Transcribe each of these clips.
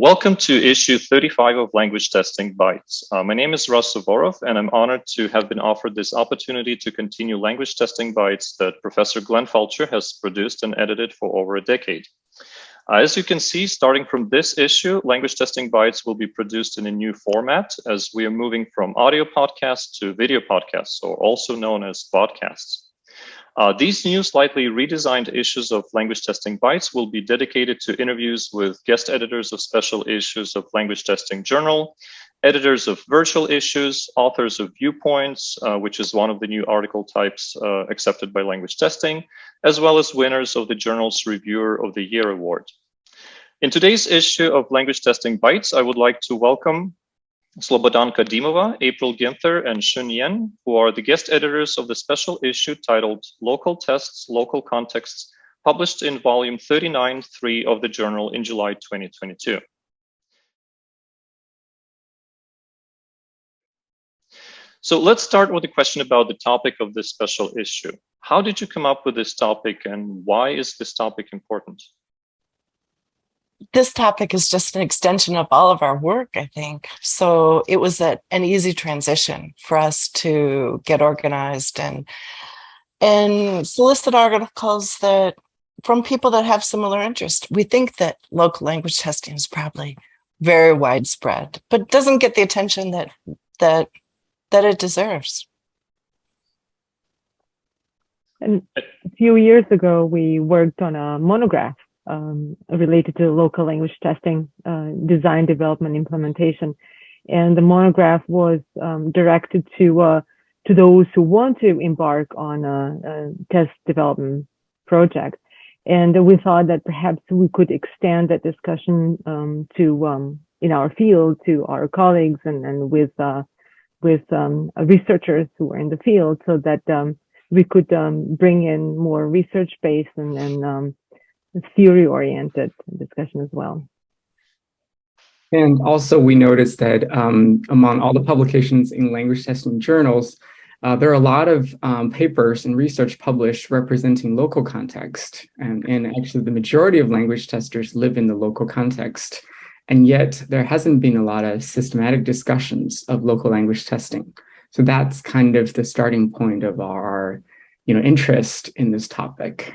Welcome to issue 35 of Language Testing Bytes. My name is Suvorov, and I'm honored to have been offered this opportunity to continue Language Testing Bytes that Professor Glenn Fulcher has produced and edited for over a decade. As you can see, starting from this issue, Language Testing Bytes will be produced in a new format as we are moving from audio podcasts to video podcasts, or also known as Vodcasts. These new, slightly redesigned issues of Language Testing Bytes will be dedicated to interviews with guest editors of special issues of Language Testing Journal, editors of virtual issues, authors of Viewpoints, which is one of the new article types accepted by Language Testing, as well as winners of the journal's Reviewer of the Year award. In today's issue of Language Testing Bytes, I would like to welcome Slobodanka Dimova, April Ginther, and Xun Yan, who are the guest editors of the special issue titled Local Tests, Local Contexts, published in volume 39.3 of the journal in July 2022. So let's start with a question about the topic of this special issue. How did you come up with this topic, and why is this topic important? This topic is just an extension of all of our work, I think. So it was an easy transition for us to get organized and solicit articles that from people that have similar interest. We think that local language testing is probably very widespread, but doesn't get the attention that it deserves. And a few years ago, we worked on a monograph related to local language testing, design, development, implementation. And the monograph was directed to those who want to embark on a test development project. And we thought that perhaps we could extend that discussion to in our field, to our colleagues and with researchers who are in the field, so that we could bring in more research-based and theory-oriented discussion as well. And also we noticed that among all the publications in language testing journals, there are a lot of papers and research published representing local context. And actually the majority of language testers live in the local context. And yet there hasn't been a lot of systematic discussions of local language testing. So that's kind of the starting point of our interest in this topic.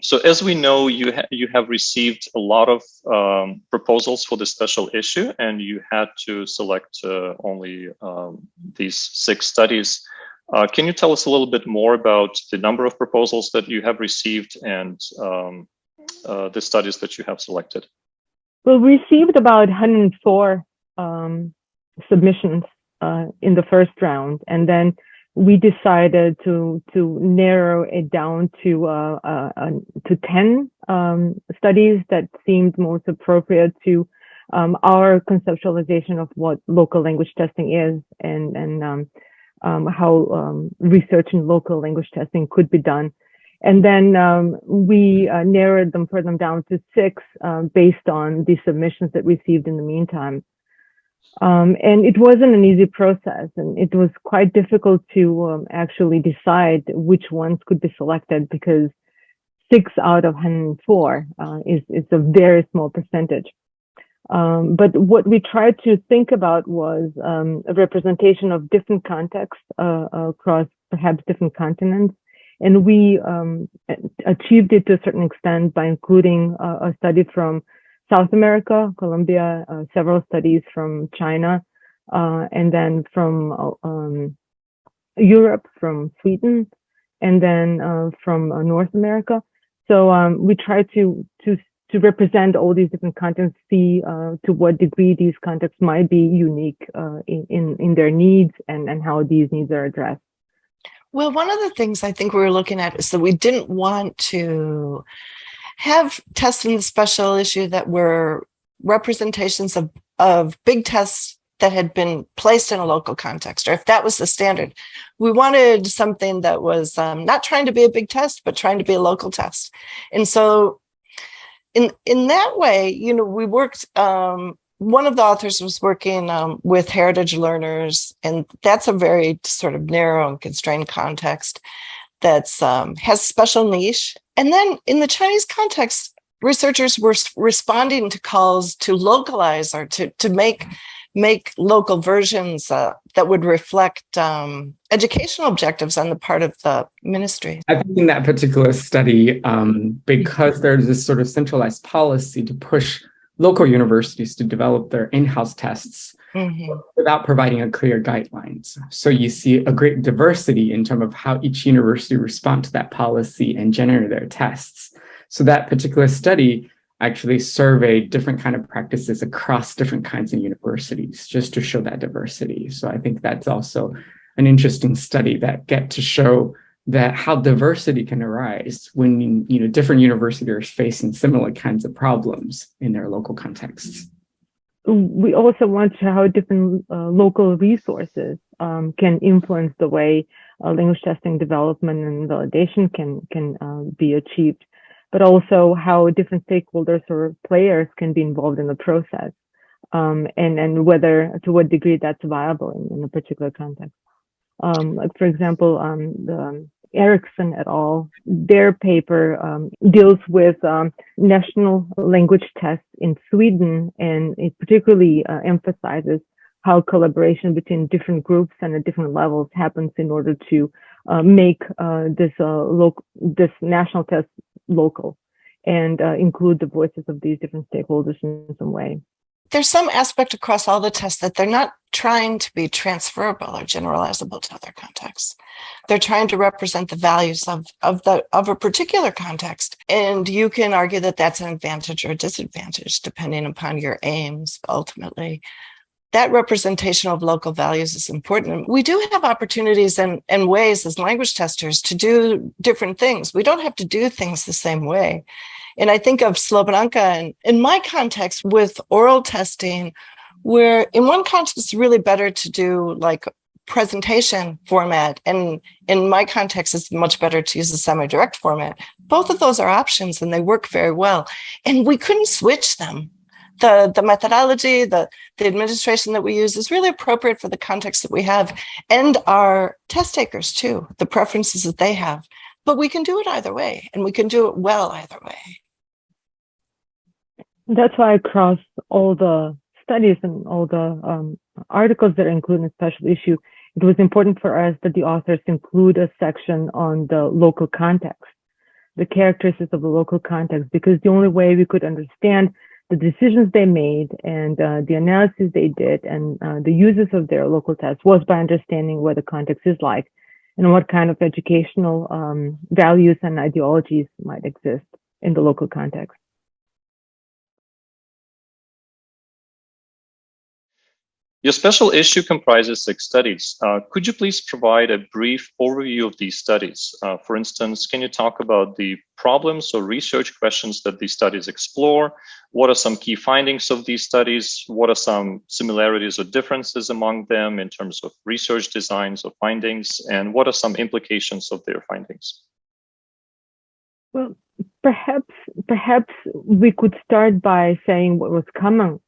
So as we know, you have received a lot of proposals for the special issue, and you had to select only these 6 studies. Can you tell us a little bit more about the number of proposals that you have received and the studies that you have selected? Well, we received about 104 submissions in the first round, and then we decided to narrow it down to 10 studies that seemed most appropriate to our conceptualization of what local language testing is and how research in local language testing could be done. And then we narrowed them further down to 6 based on the submissions that we received in the meantime. And it wasn't an easy process, and it was quite difficult to actually decide which ones could be selected, because 6 out of 104 is a very small percentage. But what we tried to think about was a representation of different contexts across perhaps different continents. And we achieved it to a certain extent by including a study from South America, Colombia, several studies from China, and then from Europe, from Sweden, and then from North America. So we try to represent all these different contexts, see to what degree these contexts might be unique in their needs and how these needs are addressed. Well, one of the things I think we were looking at is that we didn't want to have tests in the special issue that were representations of big tests that had been placed in a local context, or if that was the standard. We wanted something that was not trying to be a big test, but trying to be a local test. And so in that way, we worked, one of the authors was working with heritage learners, and that's a very sort of narrow and constrained context. that's has special niche. And then in the Chinese context, researchers were responding to calls to localize or to make local versions that would reflect educational objectives on the part of the ministry. I think in that particular study, because there's this sort of centralized policy to push local universities to develop their in-house tests without providing a clear guidelines. So you see a great diversity in terms of how each university respond to that policy and generate their tests. So that particular study actually surveyed different kind of practices across different kinds of universities just to show that diversity. So I think that's also an interesting study that get to show that how diversity can arise when different universities are facing similar kinds of problems in their local contexts. We also want to show how different local resources can influence the way language testing development and validation can be achieved, but also how different stakeholders or players can be involved in the process, and whether to what degree that's viable in a particular context. Like for example, the Erickson et al., their paper deals with national language tests in Sweden, and it particularly emphasizes how collaboration between different groups and at different levels happens in order to make this national test local and include the voices of these different stakeholders in some way. There's some aspect across all the tests that they're not trying to be transferable or generalizable to other contexts. They're trying to represent the values of a particular context. And you can argue that that's an advantage or a disadvantage, depending upon your aims, ultimately. That representation of local values is important. We do have opportunities and ways as language testers to do different things. We don't have to do things the same way. And I think of Slobodanka, and in my context with oral testing, where in one context it's really better to do like presentation format, and in my context it's much better to use a semi-direct format. Both of those are options and they work very well. And we couldn't switch them. The methodology, the administration that we use is really appropriate for the context that we have and our test takers too, the preferences that they have. But we can do it either way, and we can do it well either way. That's why across all the studies and all the articles that are included in a special issue, it was important for us that the authors include a section on the local context, the characteristics of the local context, because the only way we could understand the decisions they made and the analysis they did and the uses of their local tests was by understanding what the context is like and what kind of educational values and ideologies might exist in the local context. Your special issue comprises 6 studies. Could you please provide a brief overview of these studies? For instance, can you talk about the problems or research questions that these studies explore? What are some key findings of these studies? What are some similarities or differences among them in terms of research designs or findings? And what are some implications of their findings? Well, perhaps we could start by saying what was common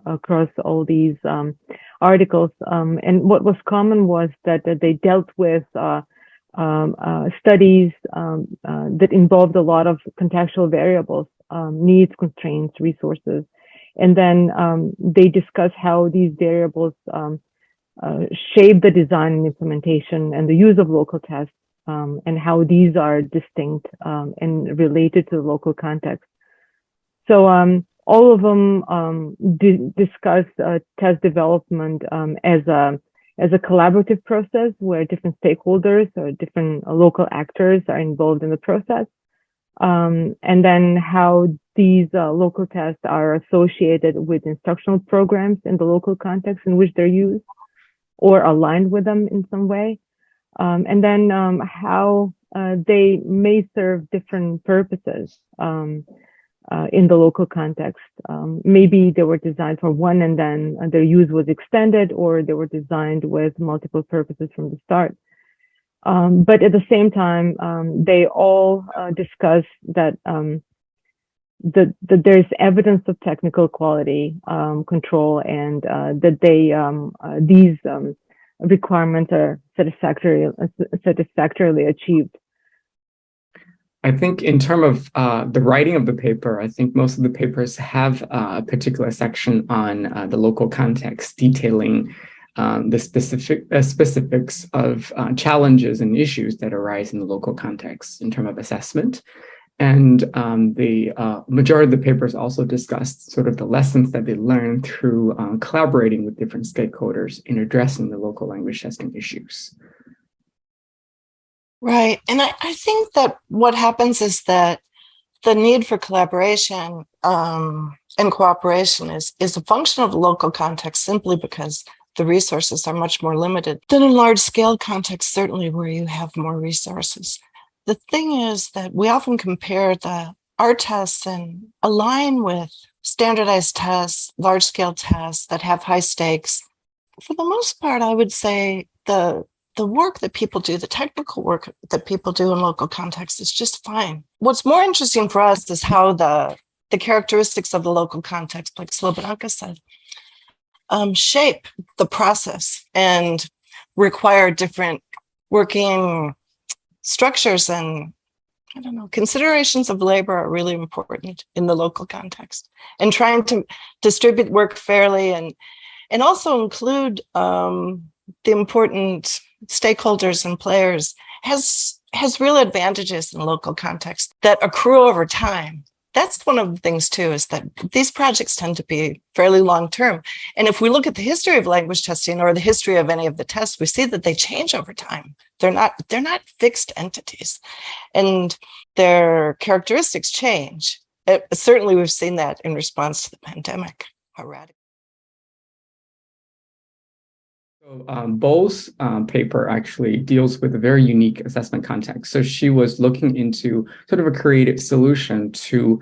across all these articles. And what was common was that they dealt with studies that involved a lot of contextual variables, needs, constraints, resources. And then they discuss how these variables shape the design and implementation and the use of local tests, and how these are distinct and related to the local context. So all of them discuss test development as a collaborative process where different stakeholders or different local actors are involved in the process, and then how these local tests are associated with instructional programs in the local context in which they're used or aligned with them in some way, and then how they may serve different purposes in the local context. Maybe they were designed for one and then their use was extended, or they were designed with multiple purposes from the start. But at the same time, they all discuss that that there's evidence of technical quality control, and that these requirements are satisfactorily achieved. I think in terms of the writing of the paper, I think most of the papers have a particular section on the local context, detailing the specifics of challenges and issues that arise in the local context in terms of assessment. And the majority of the papers also discussed sort of the lessons that they learned through collaborating with different stakeholders in addressing the local language testing issues. Right. And I think that what happens is that the need for collaboration and cooperation is a function of the local context, simply because the resources are much more limited than in large scale contexts, certainly where you have more resources. The thing is that we often compare our tests and align with standardized tests, large scale tests that have high stakes. For the most part, I would say the work that people do, the technical work that people do in local context is just fine. What's more interesting for us is how the characteristics of the local context, like Slobodanka said, shape the process and require different working structures, and I don't know, considerations of labor are really important in the local context, and trying to distribute work fairly and also include the important stakeholders and players has real advantages in local context that accrue over time. That's one of the things too, is that these projects tend to be fairly long term. And if we look at the history of language testing or the history of any of the tests, we see that they change over time. They're not fixed entities, and their characteristics change. Certainly, we've seen that in response to the pandemic. Bo's paper actually deals with a very unique assessment context. So she was looking into sort of a creative solution to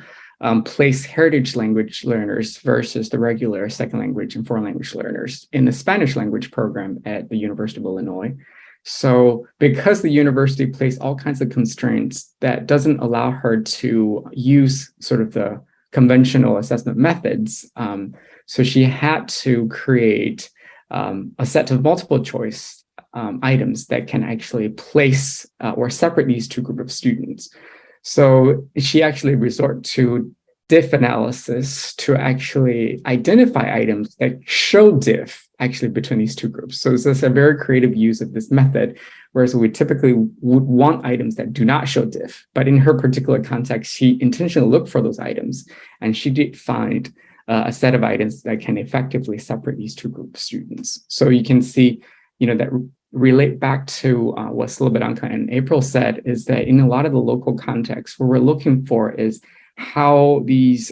place heritage language learners versus the regular second language and foreign language learners in the Spanish language program at the University of Illinois. So because the university placed all kinds of constraints that doesn't allow her to use sort of the conventional assessment methods, so she had to create a set of multiple choice items that can actually place or separate these two groups of students. So she actually resort to diff analysis to actually identify items that show diff actually between these two groups. So it's just a very creative use of this method, whereas we typically would want items that do not show diff. But in her particular context, she intentionally looked for those items, and she did find a set of items that can effectively separate these two groups of students. So you can see, that relate back to what Slobodanka and April said, is that in a lot of the local contexts, what we're looking for is how these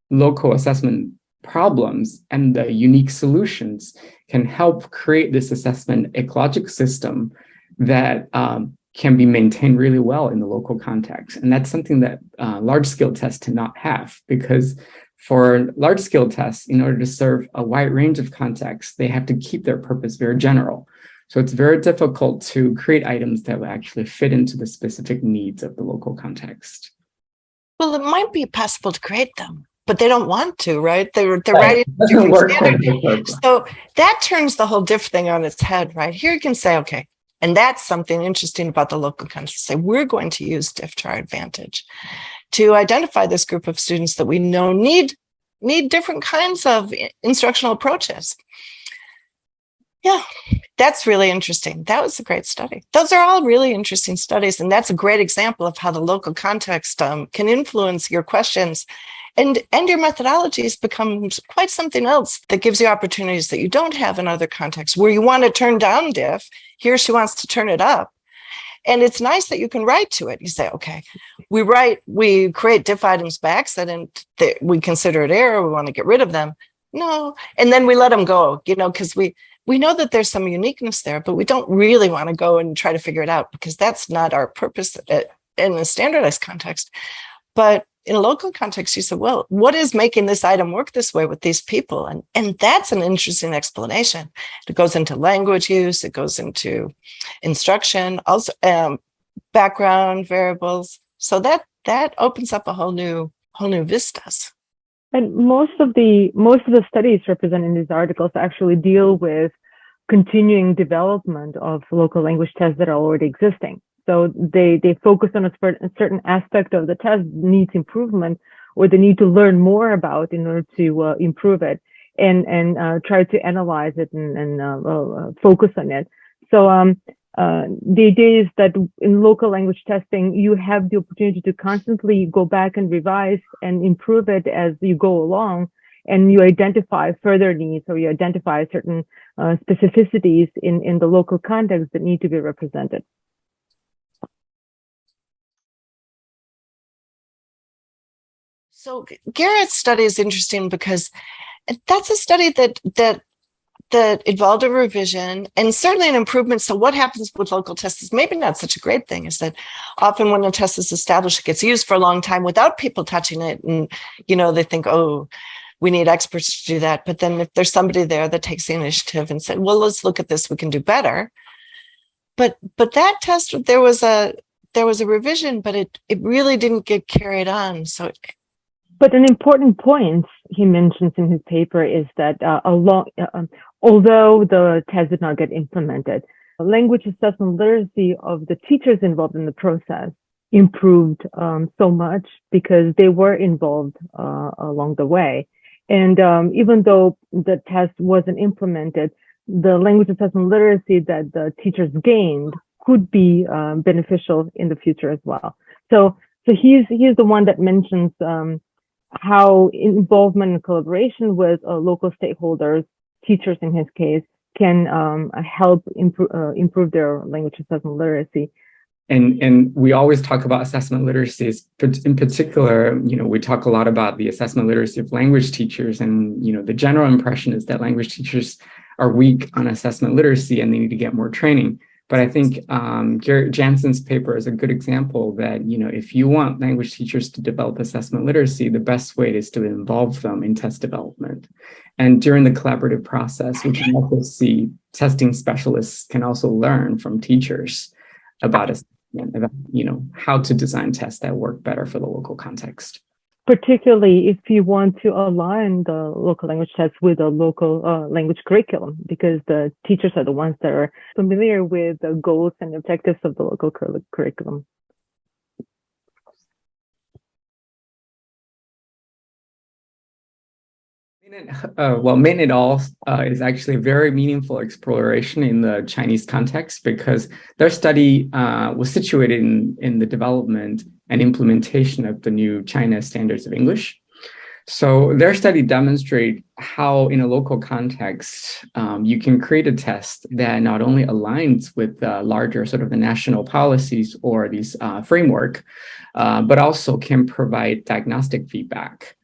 local assessment problems and the unique solutions can help create this assessment ecological system that can be maintained really well in the local context. And that's something that large-scale tests tend not have, because for large-scale tests, in order to serve a wide range of contexts, they have to keep their purpose very general. So it's very difficult to create items that will actually fit into the specific needs of the local context. Well, it might be possible to create them, but they don't want to, right? They're Right. writing Doesn't work standard. So that turns the whole diff thing on its head, right? Here you can say, okay, and that's something interesting about the local context. Say, we're going to use diff to our advantage to identify this group of students that we know need different kinds of instructional approaches. Yeah, that's really interesting. That was a great study. Those are all really interesting studies, and that's a great example of how the local context can influence your questions, and your methodologies become quite something else that gives you opportunities that you don't have in other contexts. Where you want to turn down diff, here she wants to turn it up. And it's nice that you can write to it. You say, okay, we create diff items by accident, that we consider it error, we want to get rid of them. No, and then we let them go, because we know that there's some uniqueness there, but we don't really want to go and try to figure it out, because that's not our purpose in a standardized context. But in a local context, you say, well, what is making this item work this way with these people? And that's an interesting explanation. It goes into language use, it goes into instruction, also background variables. So that opens up a whole new vistas. And most of the studies represented in these articles actually deal with continuing development of local language tests that are already existing. So they focus on a certain aspect of the test needs improvement, or they need to learn more about in order to improve it, and try to analyze it and focus on it. So the idea is that in local language testing, you have the opportunity to constantly go back and revise and improve it as you go along, and you identify further needs, or you identify certain specificities in the local context that need to be represented. So Garrett's study is interesting because that's a study that involved a revision and certainly an improvement. So what happens with local tests is maybe not such a great thing, is that often when a test is established, it gets used for a long time without people touching it. And, they think, oh, we need experts to do that. But then if there's somebody there that takes the initiative and said, well, let's look at this, we can do better. But that test, there was a revision, but it really didn't get carried on. But an important point he mentions in his paper is that although the test did not get implemented, language assessment literacy of the teachers involved in the process improved so much because they were involved along the way. And even though the test wasn't implemented, the language assessment literacy that the teachers gained could be beneficial in the future as well. So he's the one that mentions how involvement and collaboration with local stakeholders, teachers in his case, can help improve their language assessment literacy. And we always talk about assessment literacy. In particular, we talk a lot about the assessment literacy of language teachers, and the general impression is that language teachers are weak on assessment literacy and they need to get more training. But I think Janssen's paper is a good example that, if you want language teachers to develop assessment literacy, the best way is to involve them in test development. And during the collaborative process, we can also see testing specialists can also learn from teachers about assessment, about, how to design tests that work better for the local context. Particularly if you want to align the local language tests with a local language curriculum, because the teachers are the ones that are familiar with the goals and objectives of the local curriculum. Main-et-al is actually a very meaningful exploration in the Chinese context, because their study was situated in the development and implementation of the new China standards of English. So their study demonstrates how, in a local context, you can create a test that not only aligns with the larger sort of the national policies or these framework, but also can provide diagnostic feedback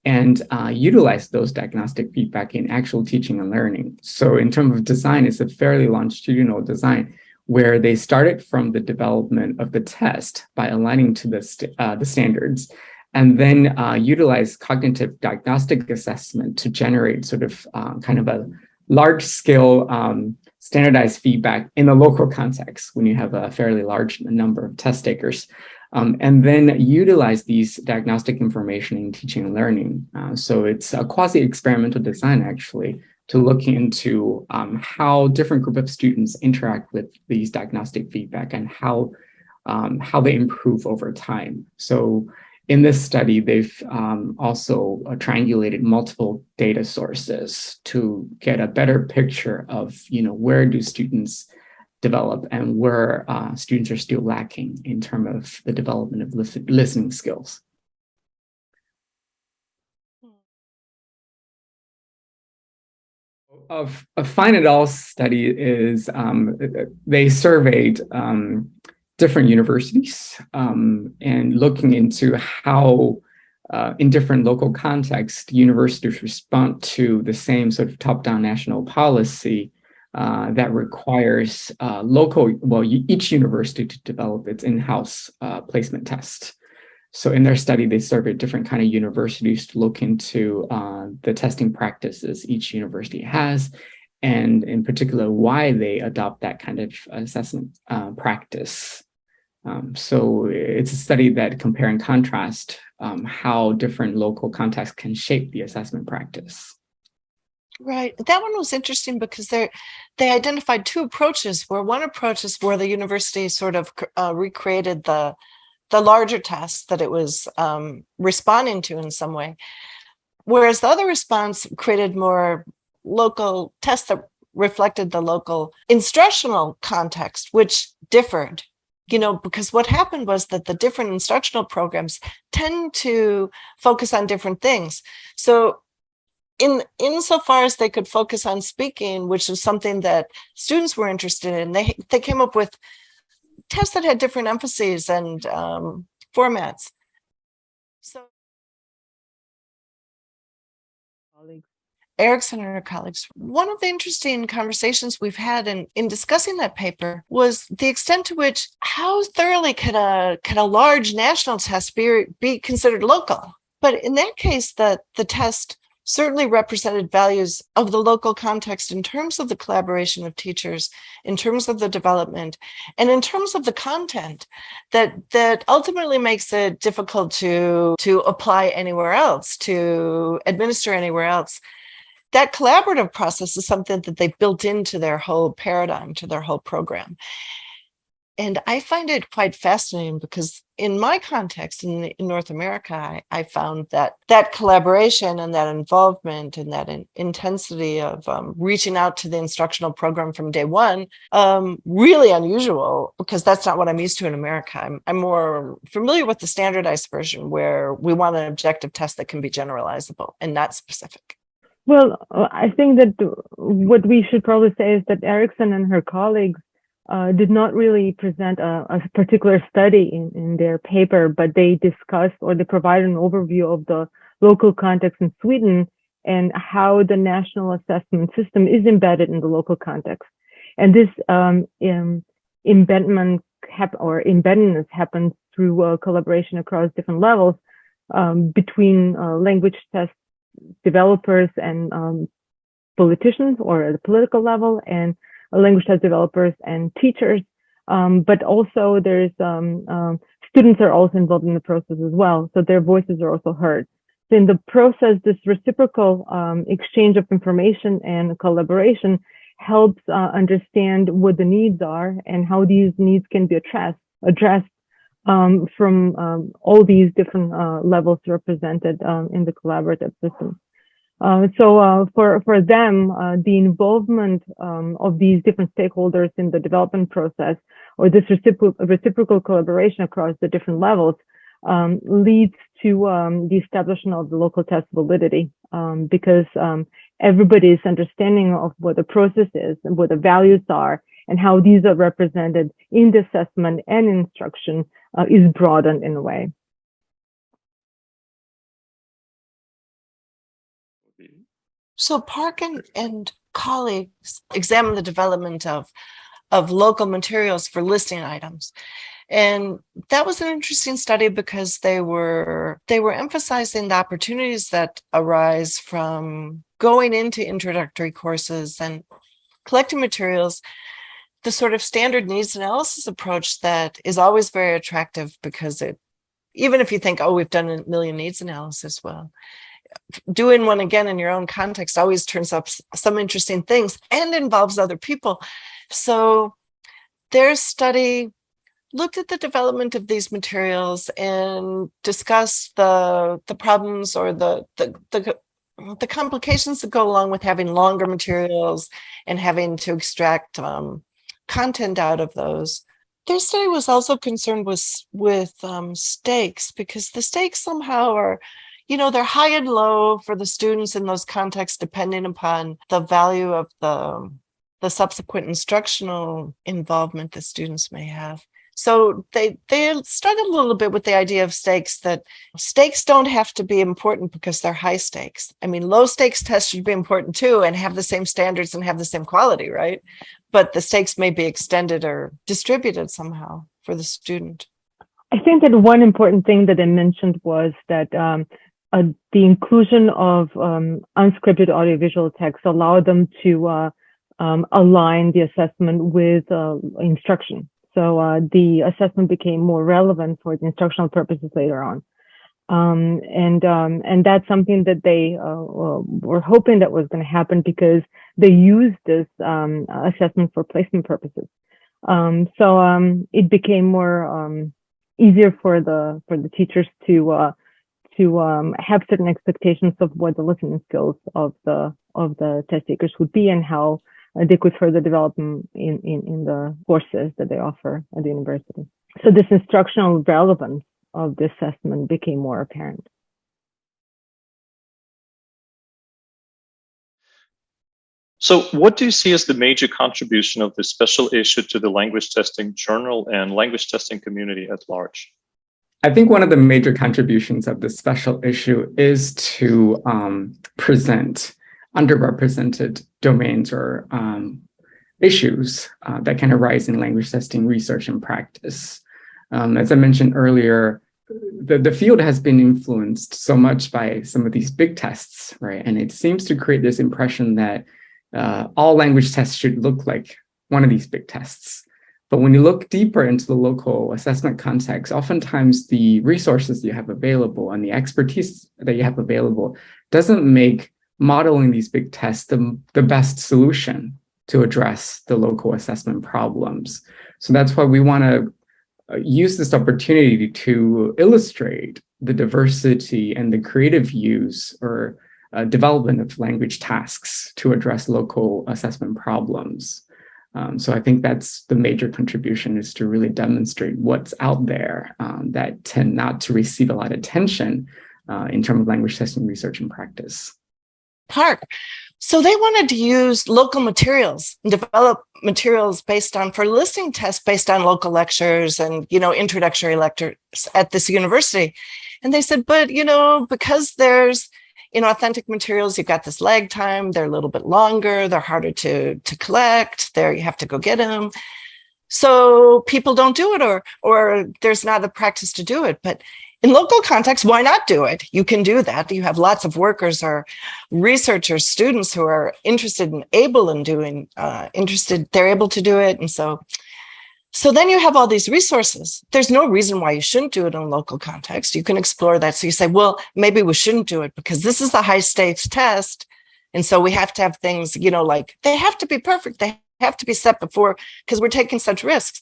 and utilize those diagnostic feedback in actual teaching and learning. So in terms of design, it's a fairly longitudinal design where they started from the development of the test by aligning to the standards, and then utilize cognitive diagnostic assessment to generate sort of kind of a large-scale standardized feedback in the local context when you have a fairly large number of test takers. And then utilize these diagnostic information in teaching and learning. So it's a quasi-experimental design, actually, to look into how different group of students interact with these diagnostic feedback and how they improve over time. So in this study, they've also triangulated multiple data sources to get a better picture of, where do students develop and where students are still lacking in terms of the development of listening skills. A Fine et al. Study is they surveyed different universities and looking into how in different local contexts, universities respond to the same sort of top-down national policy that requires each university to develop its in-house placement test. So in their study, they surveyed different kind of universities to look into the testing practices each university has, and in particular, why they adopt that kind of assessment practice. So it's a study that compare and contrast how different local contexts can shape the assessment practice. Right. That one was interesting because they identified two approaches, where one approach is where the university sort of recreated the larger test that it was responding to in some way, whereas the other response created more local tests that reflected the local instructional context, which differed. Because what happened was that the different instructional programs tend to focus on different things. So insofar as they could focus on speaking, which was something that students were interested in, they came up with tests that had different emphases and formats. So Erickson and her colleagues, one of the interesting conversations we've had in discussing that paper was the extent to which, how thoroughly can a large national test be considered local? But in that case, the test certainly represented values of the local context in terms of the collaboration of teachers, in terms of the development, and in terms of the content that ultimately makes it difficult to apply anywhere else, to administer anywhere else. That collaborative process is something that they built into their whole paradigm, to their whole program. And I find it quite fascinating because in my context in North America, I found that collaboration and that involvement and that intensity of reaching out to the instructional program from day one, really unusual, because that's not what I'm used to in America. I'm more familiar with the standardized version, where we want an objective test that can be generalizable and not specific. Well, I think that what we should probably say is that Erickson and her colleagues did not really present a particular study in their paper, but they discussed, or they provided an overview of the local context in Sweden and how the national assessment system is embedded in the local context. And this embeddedness happens through collaboration across different levels between language test developers and politicians, or at the political level, and language test developers and teachers. But also there's students are also involved in the process as well, so their voices are also heard. So in the process, this reciprocal exchange of information and collaboration helps understand what the needs are and how these needs can be addressed from all these different levels represented in the collaborative system. So for them, the involvement of these different stakeholders in the development process, or this reciprocal collaboration across the different levels, leads to the establishment of the local test validity, because everybody's understanding of what the process is and what the values are and how these are represented in the assessment and instruction is broadened in a way. So Park and colleagues examined the development of local materials for listing items. And that was an interesting study because they were emphasizing the opportunities that arise from going into introductory courses and collecting materials, the sort of standard needs analysis approach that is always very attractive, because even if you think, oh, we've done a million needs analysis, well, doing one again in your own context always turns up some interesting things and involves other people. So their study looked at the development of these materials and discussed the problems or the complications that go along with having longer materials and having to extract content out of those. Their study was also concerned with stakes, because the stakes somehow are, they're high and low for the students in those contexts, depending upon the value of the subsequent instructional involvement that students may have. So they struggled a little bit with the idea of stakes, that stakes don't have to be important because they're high stakes. I mean, low stakes tests should be important too and have the same standards and have the same quality, right? But the stakes may be extended or distributed somehow for the student. I think that one important thing that I mentioned was that the inclusion of unscripted audiovisual text allowed them to align the assessment with instruction. So the assessment became more relevant for the instructional purposes later on. And that's something that they were hoping that was going to happen because they used this assessment for placement purposes. So it became more easier for the teachers to have certain expectations of what the listening skills of the test takers would be and how they could further develop them in the courses that they offer at the university. So this instructional relevance of the assessment became more apparent. So what do you see as the major contribution of this special issue to the language testing journal and language testing community at large? I think one of the major contributions of this special issue is to present underrepresented domains or issues that can arise in language testing research and practice. As I mentioned earlier, the field has been influenced so much by some of these big tests, right? And it seems to create this impression that all language tests should look like one of these big tests. But when you look deeper into the local assessment context, oftentimes the resources you have available and the expertise that you have available doesn't make modeling these big tests the best solution to address the local assessment problems. So that's why we want to use this opportunity to illustrate the diversity and the creative use or development of language tasks to address local assessment problems. So I think that's the major contribution, is to really demonstrate what's out there that tend not to receive a lot of attention in terms of language testing research and practice. Park. So they wanted to use local materials and develop materials for listening tests based on local lectures and, introductory lectures at this university. And they said, but, because there's authentic materials, you've got this lag time, they're a little bit longer, they're harder to collect, you have to go get them. So people don't do it, or there's not the practice to do it. But in local context, why not do it? You can do that. You have lots of workers or researchers, students who are interested and able in doing, they're able to do it. And so then you have all these resources. There's no reason why you shouldn't do it in a local context. You can explore that. So you say, well, maybe we shouldn't do it because this is a high stakes test. And so we have to have things, like they have to be perfect. They have to be set before, because we're taking such risks.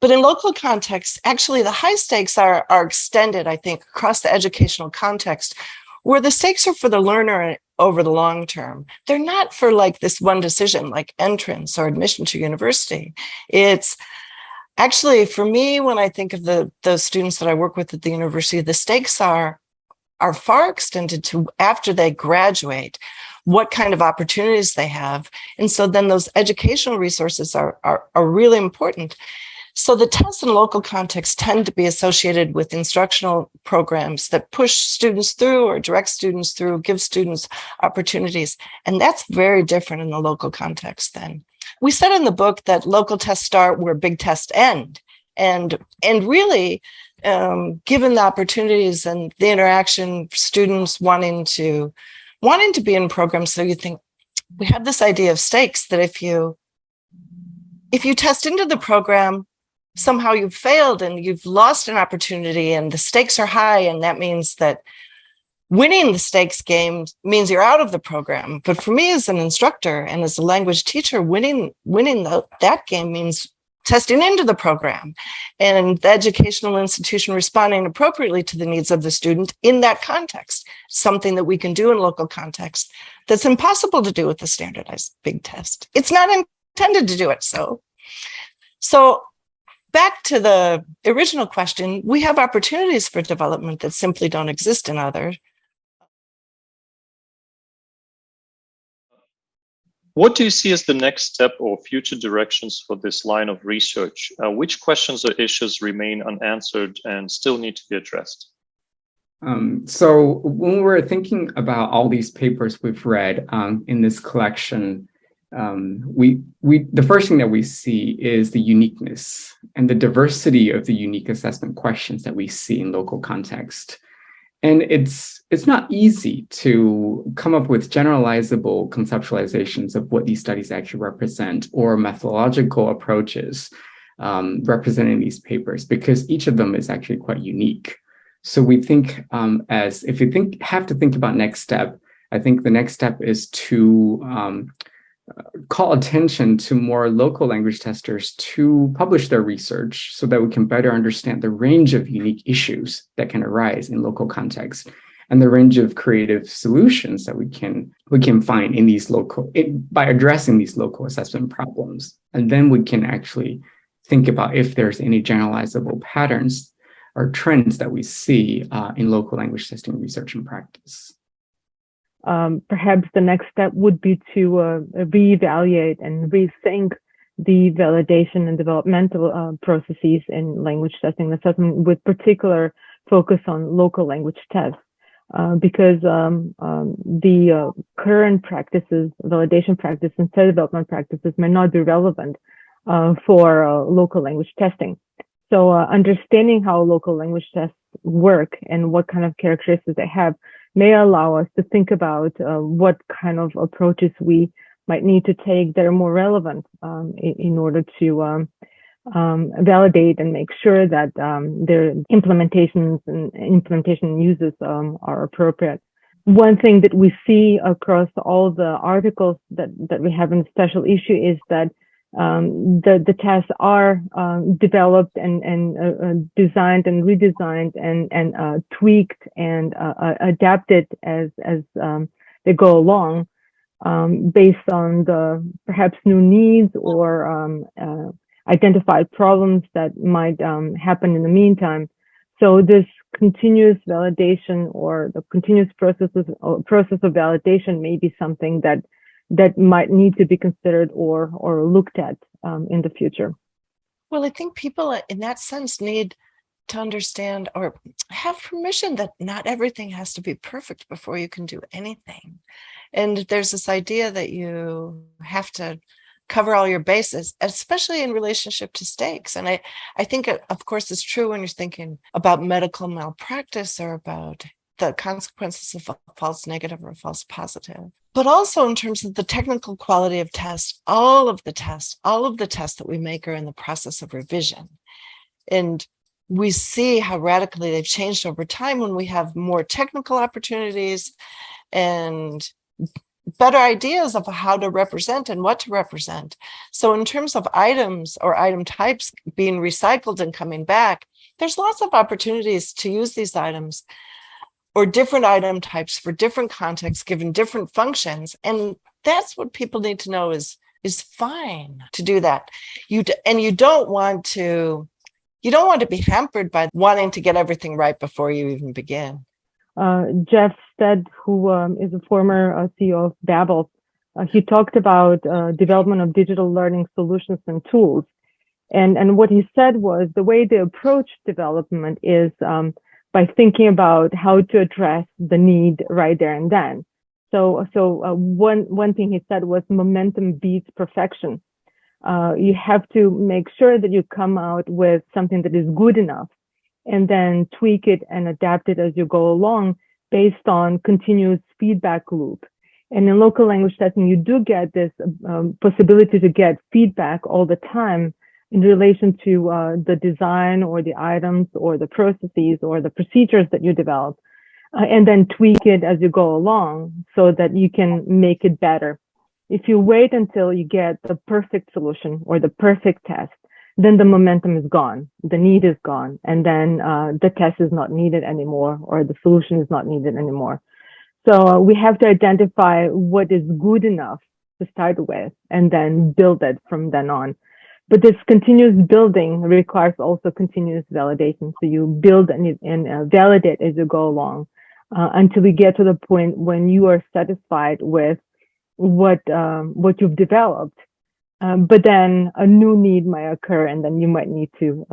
But in local context, actually, the high stakes are extended, I think, across the educational context, where the stakes are for the learner over the long term. They're not for like this one decision, like entrance or admission to university. It's actually, for me, when I think of the students that I work with at the university, the stakes are far extended to after they graduate, what kind of opportunities they have. And so then those educational resources are really important. So the tests in local context tend to be associated with instructional programs that push students through or direct students through, give students opportunities. And that's very different in the local context then. We said in the book that local tests start where big tests end. And really, given the opportunities and the interaction, students wanting to be in programs, so you think, we have this idea of stakes that if you test into the program, somehow you've failed and you've lost an opportunity and the stakes are high. And that means that winning the stakes game means you're out of the program. But for me as an instructor and as a language teacher, winning that game means testing into the program and the educational institution responding appropriately to the needs of the student in that context, something that we can do in local context that's impossible to do with the standardized big test. It's not intended to do it. So back to the original question, we have opportunities for development that simply don't exist in others. What do you see as the next step or future directions for this line of research? Which questions or issues remain unanswered and still need to be addressed? So when we're thinking about all these papers we've read in this collection, the first thing that we see is the uniqueness and the diversity of the unique assessment questions that we see in local context. And it's not easy to come up with generalizable conceptualizations of what these studies actually represent or methodological approaches representing these papers, because each of them is actually quite unique. So we think as if you have to think about next step, I think the next step is to call attention to more local language testers to publish their research so that we can better understand the range of unique issues that can arise in local contexts and the range of creative solutions that we can find in these by addressing these local assessment problems. And then we can actually think about if there's any generalizable patterns or trends that we see in local language testing research and practice. Perhaps the next step would be to reevaluate and rethink the validation and developmental processes in language testing and assessment, with particular focus on local language tests, because the current practices, validation practice and set development practices may not be relevant for local language testing. So understanding how local language tests work and what kind of characteristics they have may allow us to think about what kind of approaches we might need to take that are more relevant in order to validate and make sure that their implementations and implementation uses are appropriate. One thing that we see across all the articles that we have in the special issue is that the tests are developed and designed and redesigned and tweaked and adapted as they go along, based on the perhaps new needs or identified problems that might happen in the meantime. So this continuous validation or the continuous process of validation may be something that might need to be considered or looked at in the future. Well, I think people in that sense need to understand or have permission that not everything has to be perfect before you can do anything. And there's this idea that you have to cover all your bases, especially in relationship to stakes. And I think, of course, it's true when you're thinking about medical malpractice or about the consequences of a false negative or a false positive. But also in terms of the technical quality of tests, all of the tests that we make are in the process of revision. And we see how radically they've changed over time when we have more technical opportunities and better ideas of how to represent and what to represent. So in terms of items or item types being recycled and coming back, there's lots of opportunities to use these items or different item types for different contexts, given different functions. And that's what people need to know is fine to do that. You don't want to be hampered by wanting to get everything right before you even begin. Jeff Stead, who is a former CEO of Babbel, he talked about development of digital learning solutions and tools. And what he said was the way they approach development is by thinking about how to address the need right there and then. So one thing he said was momentum beats perfection. You have to make sure that you come out with something that is good enough and then tweak it and adapt it as you go along based on continuous feedback loop. And in local language testing, you do get this possibility to get feedback all the time in relation to the design or the items or the processes or the procedures that you develop, and then tweak it as you go along so that you can make it better. If you wait until you get the perfect solution or the perfect test, then the momentum is gone, the need is gone, and then the test is not needed anymore or the solution is not needed anymore. So we have to identify what is good enough to start with and then build it from then on. But this continuous building requires also continuous validation. So you build and validate as you go along until we get to the point when you are satisfied with what you've developed. But then a new need might occur, and then you might need to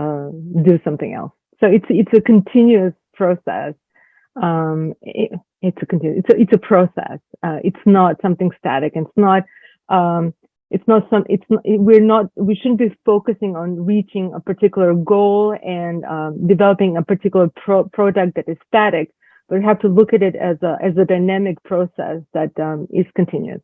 do something else. So it's a continuous process. It's a process. It's not something static. We shouldn't be focusing on reaching a particular goal and developing a particular product that is static, but we have to look at it as a dynamic process that is continuous.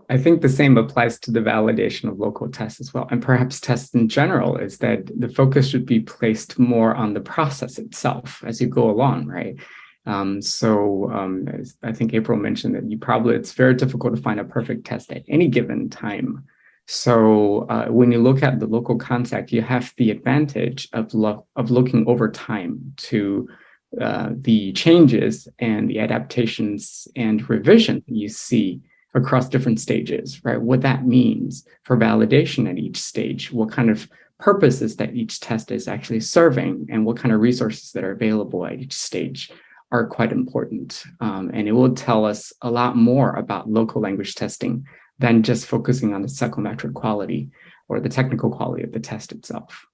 I think the same applies to the validation of local tests as well, and perhaps tests in general, is that the focus should be placed more on the process itself as you go along, right? As I think April mentioned that it's very difficult to find a perfect test at any given time. So when you look at the local context, you have the advantage of looking over time to the changes and the adaptations and revision you see across different stages, right? What that means for validation at each stage, what kind of purposes that each test is actually serving, and what kind of resources that are available at each stage are quite important. And it will tell us a lot more about local language testing than just focusing on the psychometric quality or the technical quality of the test itself.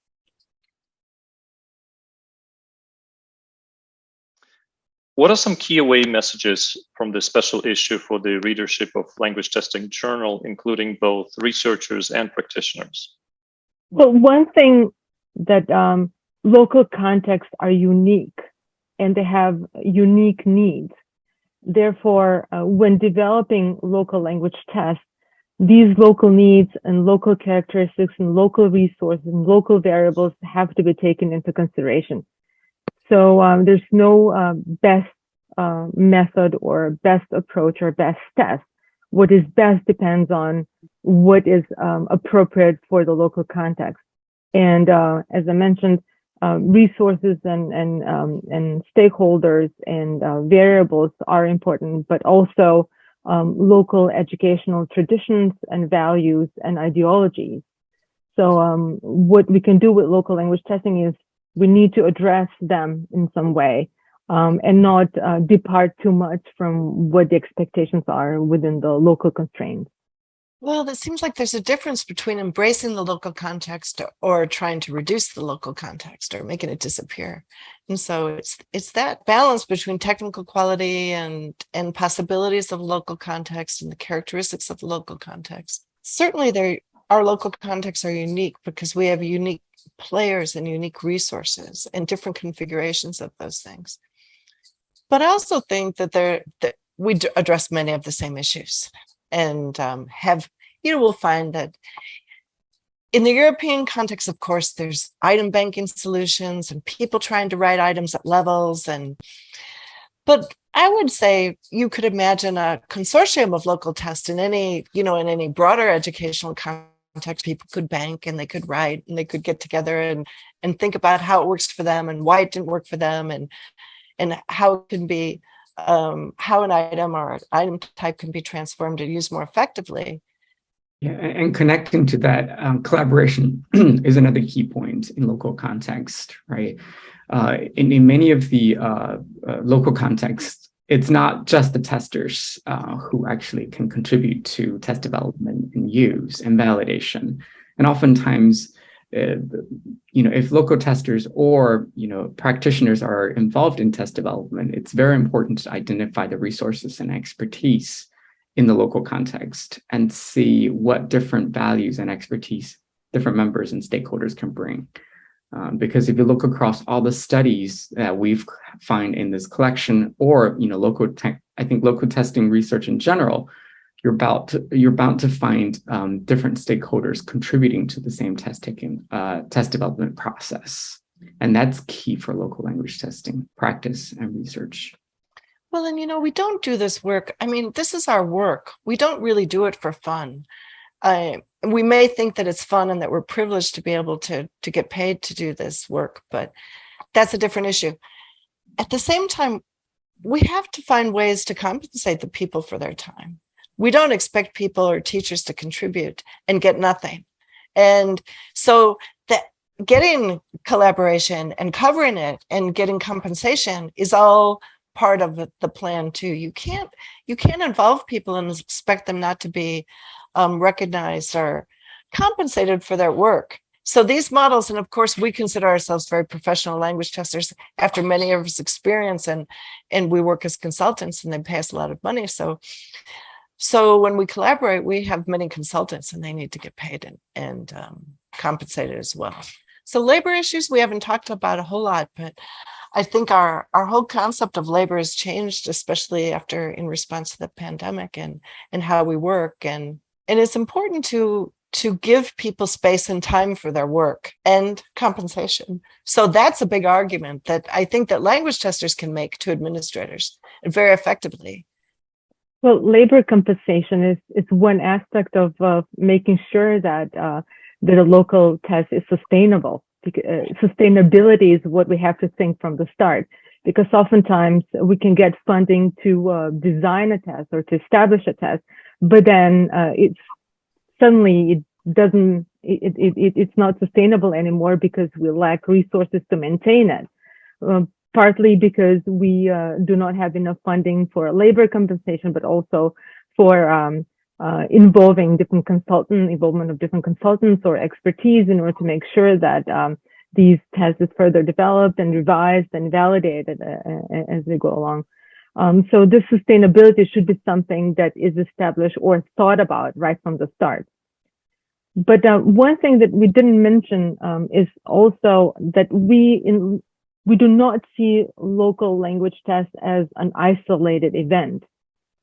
What are some key away messages from the special issue for the readership of Language Testing Journal, including both researchers and practitioners? Well, one thing that local contexts are unique and they have unique needs. Therefore, when developing local language tests, these local needs and local characteristics and local resources and local variables have to be taken into consideration. So there's no best method or best approach or best test. What is best depends on what is appropriate for the local context. And as I mentioned, resources and stakeholders and variables are important, but also local educational traditions and values and ideologies. So what we can do with local language testing is we need to address them in some way and not depart too much from what the expectations are within the local constraints. Well, it seems like there's a difference between embracing the local context or trying to reduce the local context or making it disappear. And so it's that balance between technical quality and possibilities of local context and the characteristics of the local context. Certainly our local contexts are unique because we have unique players and unique resources and different configurations of those things. But I also think that we address many of the same issues. And we'll find that in the European context, of course, there's item banking solutions and people trying to write items at levels. But I would say you could imagine a consortium of local tests in any broader educational context. People could bank and they could write and they could get together and think about how it works for them and why it didn't work for them and how it can be. How an item or an item type can be transformed and used more effectively. Yeah, and connecting to that, collaboration is another key point in local context, right? In many of the local contexts, it's not just the testers who actually can contribute to test development and use and validation. And oftentimes, if local testers or practitioners are involved in test development, it's very important to identify the resources and expertise in the local context and see what different values and expertise different members and stakeholders can bring. Because if you look across all the studies that we've found in this collection, or local testing research in general, you're bound to find different stakeholders contributing to the same test development process. And that's key for local language testing practice and research. Well, and we don't do this work. I mean, this is our work. We don't really do it for fun. We may think that it's fun and that we're privileged to be able to get paid to do this work, but that's a different issue. At the same time, we have to find ways to compensate the people for their time. We don't expect people or teachers to contribute and get nothing. And so that getting collaboration and covering it and getting compensation is all part of the plan too. You can't involve people and expect them not to be recognized or compensated for their work. So these models, and of course, we consider ourselves very professional language testers after many years' experience, and we work as consultants, and they pay us a lot of money. So when we collaborate, we have many consultants, and they need to get paid and compensated as well. So labor issues we haven't talked about a whole lot, but I think our whole concept of labor has changed, especially in response to the pandemic and how we work. And it's important to give people space and time for their work and compensation. So that's a big argument that I think that language testers can make to administrators very effectively. Well, labor compensation is one aspect of making sure that a local test is sustainable. Sustainability is what we have to think from the start, because oftentimes we can get funding to design a test or to establish a test, but then it's not sustainable anymore because we lack resources to maintain it. Partly because we do not have enough funding for labor compensation, but also for involvement of different consultants or expertise in order to make sure that these tests is further developed and revised and validated as we go along. So this sustainability should be something that is established or thought about right from the start. But one thing that we didn't mention is also that we do not see local language tests as an isolated event,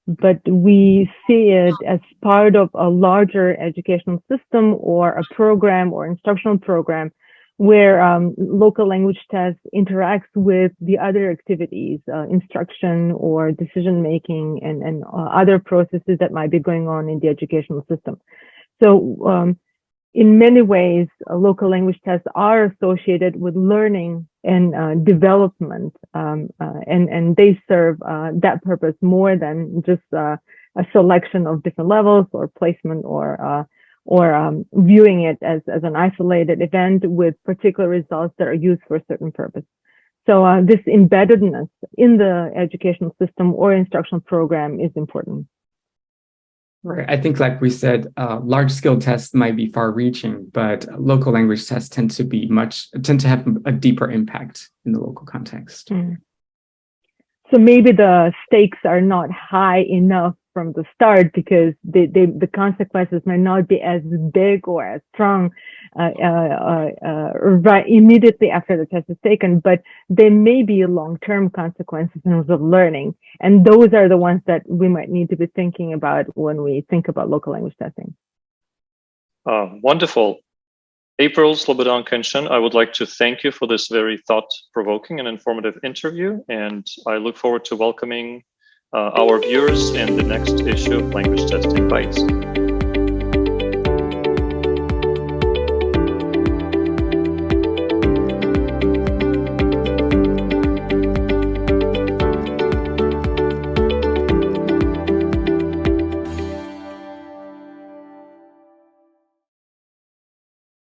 but we see it as part of a larger educational system or a program or instructional program where local language tests interacts with the other activities, instruction or decision making and other processes that might be going on in the educational system. So in many ways, local language tests are associated with learning and development, and they serve that purpose more than just a selection of different levels or placement or viewing it as an isolated event with particular results that are used for a certain purpose. So this embeddedness in the educational system or instructional program is important. Right. I think, like we said, large-scale tests might be far-reaching, but local language tests tend to have a deeper impact in the local context. Mm. So maybe the stakes are not high enough from the start because the consequences might not be as big or as strong right immediately after the test is taken, but there may be long-term consequences in terms of learning. And those are the ones that we might need to be thinking about when we think about local language testing. Wonderful. April, Slobodanka, and Xun, I would like to thank you for this very thought-provoking and informative interview, and I look forward to welcoming our viewers in the next issue of Language Testing Bytes.